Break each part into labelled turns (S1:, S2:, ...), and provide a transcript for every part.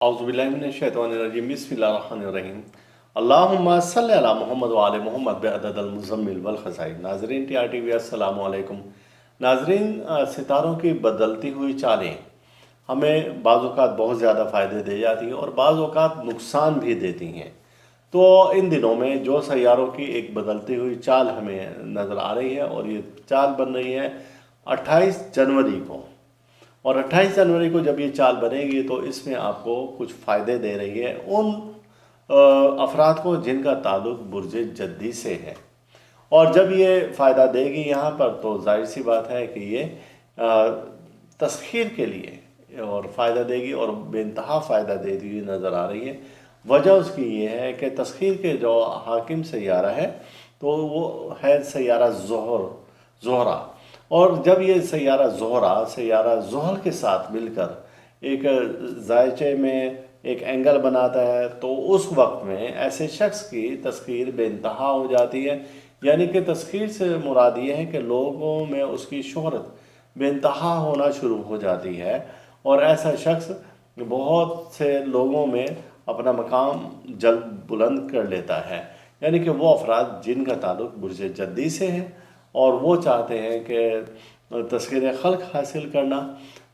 S1: औज़ुबिल्लाहिमिनश्शैतानिर्रजीम बिस्मिल्लाहिर्रहमानिर्रहीम अल्लाहुम्मा सल्लि अला मुहम्मद व आले मुहम्मद बिअददिल मुज़म्मिल वल ख़ज़ाइन। नाज़रीन TRTV अस्सलामु अलैकुम। नाज़रीन, सितारों की बदलती हुई चालें हमें बाज़ औक़ात बहुत ज़्यादा फ़ायदे दे जाती हैं और बाज़ औक़ात नुकसान भी देती हैं। तो इन दिनों में जो सैयारों की एक बदलती हुई चाल हमें नज़र आ रही है और ये चाल बन रही है 28 जनवरी को, और 28 जनवरी को जब ये चाल बनेगी तो इसमें आपको कुछ फ़ायदे दे रही है उन अफराद को जिनका ताल्लुक़ बुर्ज जद्दी से है। और जब ये फ़ायदा देगी यहाँ पर तो जाहिर सी बात है कि ये तस्खीर के लिए और फ़ायदा देगी और बेइंतहा फ़ायदा देती हुई नज़र आ रही है। वजह उसकी ये है कि तस्खीर के जो हाकिम सैयारा है तो वो है सैयारा ज़ोहरा, और जब ये सैयारा ज़ोहल के साथ मिलकर एक ज़ायचे में एक एंगल बनाता है तो उस वक्त में ऐसे शख्स की तस्खीर बेइंतहा हो जाती है। यानी कि तस्खीर से मुराद ये है कि लोगों में उसकी शोहरत बेइंतहा होना शुरू हो जाती है और ऐसा शख्स बहुत से लोगों में अपना मकाम जल्द बुलंद कर लेता है। यानी कि वो अफराद जिनका ताल्लुक़ बुर्ज जद्दी से है और वो चाहते हैं कि तस्खीर खल्क हासिल करना,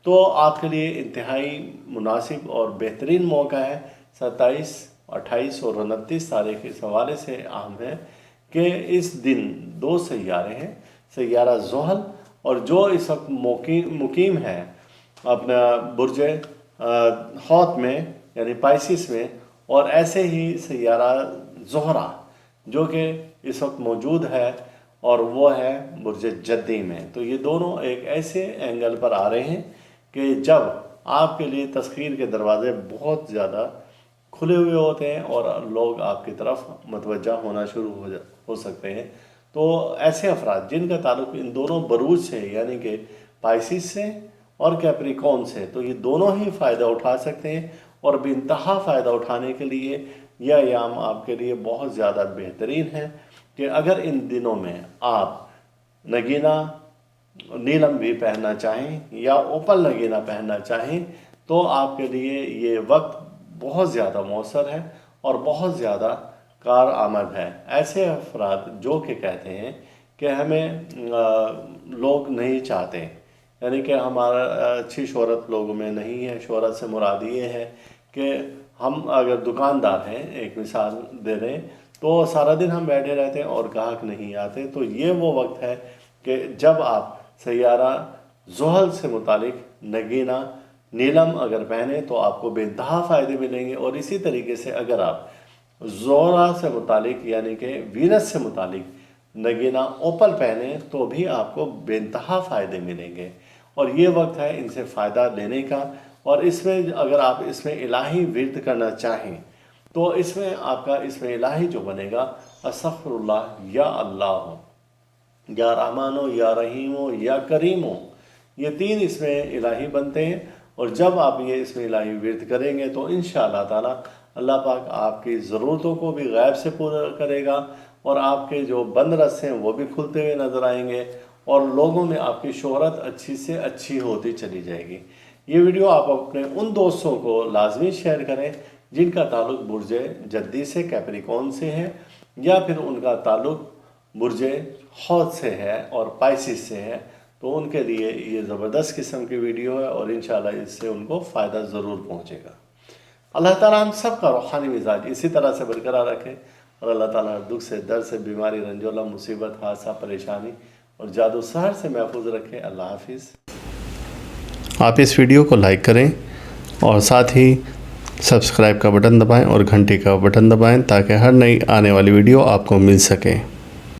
S1: तो आपके लिए इंतहाई मुनासिब और बेहतरीन मौका है। 27, 28 और 29 तारीख इस हवाले से अहम है कि इस दिन दो सैयारे हैं, सैयारा ज़ोहल और जो इस वक्त मुकीम है अपना बुर्ज हौत में यानी पाइसिस में, और ऐसे ही सैयारा ज़ोहरा जो कि इस वक्त मौजूद है और वो है बुर्ज जद्दी में। तो ये दोनों एक ऐसे एंगल पर आ रहे हैं कि जब आपके लिए तस्खीर के दरवाज़े बहुत ज़्यादा खुले हुए होते हैं और लोग आपकी तरफ मतवज्जा होना शुरू हो सकते हैं। तो ऐसे अफराद जिनका ताल्लुक़ इन दोनों बरूज से यानी कि पाइसिस से और कैप्रिकॉर्न से, तो ये दोनों ही फ़ायदा उठा सकते हैं और बेइंतहा फ़ायदा उठाने के लिए यह अयाम आपके लिए बहुत ज़्यादा बेहतरीन है कि अगर इन दिनों में आप नगीना नीलम भी पहनना चाहें या ओपल नगीना पहनना चाहें तो आपके लिए ये वक्त बहुत ज़्यादा मौसर है और बहुत ज़्यादा कार आमद है। ऐसे अफराद जो कि कहते हैं कि हमें लोग नहीं चाहते, यानी कि हमारा अच्छी शोहरत लोगों में नहीं है। शोहरत से मुराद ये है कि हम अगर दुकानदार हैं, एक मिसाल दे दें, तो सारा दिन हम बैठे रहते हैं और ग्राहक नहीं आते। तो ये वो वक्त है कि जब आप सैयारा ज़ोहल से मुतालिक नगीना नीलम अगर पहने तो आपको बेइंतहा फ़ायदे मिलेंगे, और इसी तरीके से अगर आप ज़ोहरा से मुतालिक यानी कि वीनस से मुतालिक नगीना ओपल पहने तो भी आपको बेइंतहा फ़ायदे मिलेंगे। और ये वक्त है इनसे फ़ायदा लेने का। और इसमें अगर आप इसमें इलाही विर्द करना चाहें तो इसमें आपका इसमें इलाही जो बनेगा अस्तग़फिरुल्लाह या अल्लाह या रहमानो या रहीमो या करीमो, ये तीन इसमें इलाही बनते हैं। और जब आप ये इसमें इलाही विर्द करेंगे तो इंशाअल्लाह ताला अल्लाह पाक आपकी ज़रूरतों को भी गैब से पूरा करेगा और आपके जो बंद रस्ते हैं वो भी खुलते हुए नज़र आएंगे और लोगों में आपकी शोहरत अच्छी से अच्छी होती चली जाएगी। ये वीडियो आप अपने उन दोस्तों को लाजमी शेयर करें जिनका ताल्लुक़ बुर्ज जद्दी से कैप्रिकॉर्न से है या फिर उनका ताल्लुक़ बुर्ज हौत से है और पाइसिस से है। तो उनके लिए ये ज़बरदस्त किस्म की वीडियो है और इंशाअल्लाह इससे उनको फ़ायदा ज़रूर पहुँचेगा। अल्लाह ताला हम सब का रूहानी मिजाज इसी तरह से बरकरार रखे और अल्लाह ताला हर दुख से, दर्द से, बीमारी, रंजोला, मुसीबत, हादसा, परेशानी और जादू सहर से महफूज रखे। अल्लाह हाफिज़।
S2: आप इस वीडियो को लाइक करें और साथ ही सब्सक्राइब का बटन दबाएं और घंटी का बटन दबाएं ताकि हर नई आने वाली वीडियो आपको मिल सके।